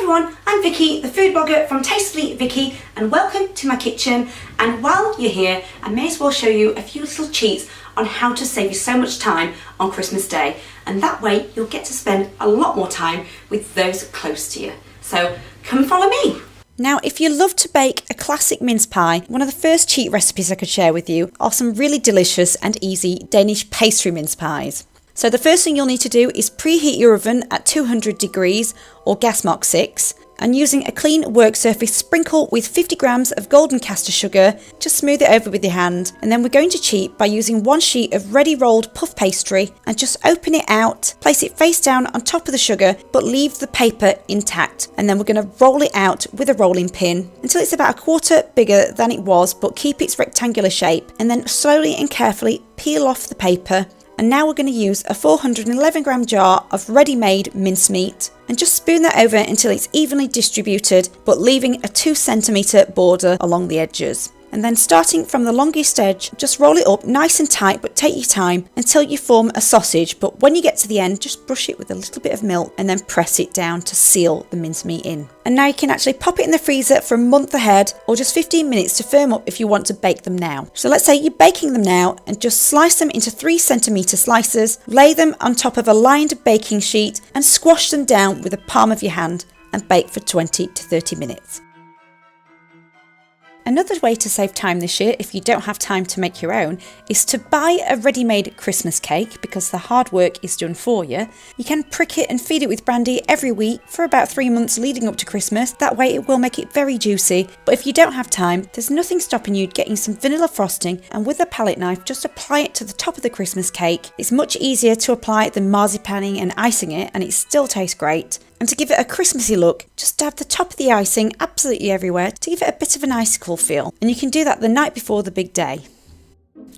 everyone, I'm Vicky, the food blogger from Tastefully Vikkie, and welcome to my kitchen. And while you're here, I may as well show you a few little cheats on how to save you so much time on Christmas Day. And that way you'll get to spend a lot more time with those close to you. So come follow me. Now, if you love to bake a classic mince pie, one of the first cheat recipes I could share with you are some really delicious and easy Danish pastry mince pies. So the first thing you'll need to do is preheat your oven at 200 degrees or gas mark 6, and using a clean work surface, sprinkle with 50 grams of golden caster sugar. Just smooth it over with your hand, and then we're going to cheat by using one sheet of ready rolled puff pastry and just open it out, place it face down on top of the sugar but leave the paper intact, and then we're going to roll it out with a rolling pin until it's about a quarter bigger than it was, but keep its rectangular shape, and then slowly and carefully peel off the paper. And now we're going to use a 411 gram jar of ready-made mincemeat and just spoon that over until it's evenly distributed, but leaving a 2 centimetre border along the edges. And then starting from the longest edge, just roll it up nice and tight, but take your time until you form a sausage. But when you get to the end, just brush it with a little bit of milk and then press it down to seal the mincemeat in. And now you can actually pop it in the freezer for a month ahead, or just 15 minutes to firm up if you want to bake them now. So let's say you're baking them now, and just slice them into 3 centimetre slices, lay them on top of a lined baking sheet and squash them down with the palm of your hand and bake for 20 to 30 minutes. Another way to save time this year, if you don't have time to make your own, is to buy a ready-made Christmas cake, because the hard work is done for you. You can prick it and feed it with brandy every week for about 3 months leading up to Christmas. That way it will make it very juicy. But if you don't have time, there's nothing stopping you getting some vanilla frosting, and with a palette knife just apply it to the top of the Christmas cake. It's much easier to apply than marzipaning and icing it, and it still tastes great. And to give it a Christmassy look, just dab the top of the icing absolutely everywhere to give it a bit of an icicle feel. And you can do that the night before the big day.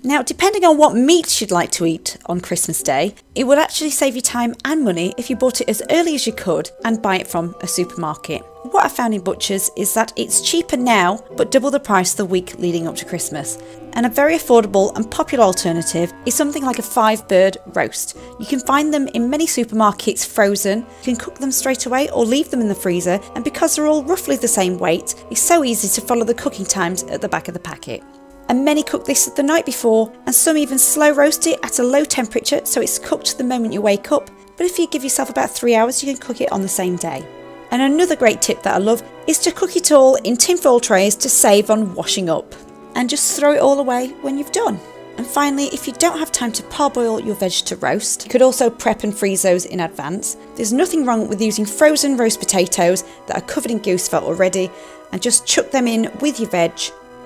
Now, depending on what meats you'd like to eat on Christmas Day, it would actually save you time and money if you bought it as early as you could and buy it from a supermarket. What I found in butchers is that it's cheaper now, but double the price the week leading up to Christmas. And a very affordable and popular alternative is something like a 5-bird roast. You can find them in many supermarkets frozen. You can cook them straight away or leave them in the freezer, and because they're all roughly the same weight, it's so easy to follow the cooking times at the back of the packet. And many cook this the night before, and some even slow roast it at a low temperature so it's cooked the moment you wake up. But if you give yourself about 3 hours, you can cook it on the same day. And another great tip that I love is to cook it all in tinfoil trays to save on washing up. And just throw it all away when you've done. And finally, if you don't have time to parboil your veg to roast, you could also prep and freeze those in advance. There's nothing wrong with using frozen roast potatoes that are covered in goose fat already, and just chuck them in with your veg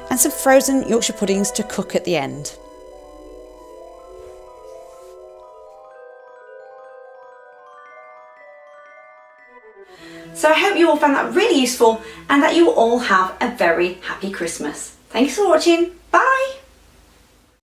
and some frozen Yorkshire puddings to cook at the end. So I hope you all found that really useful and that you all have a very happy Christmas. Thanks for watching. Bye!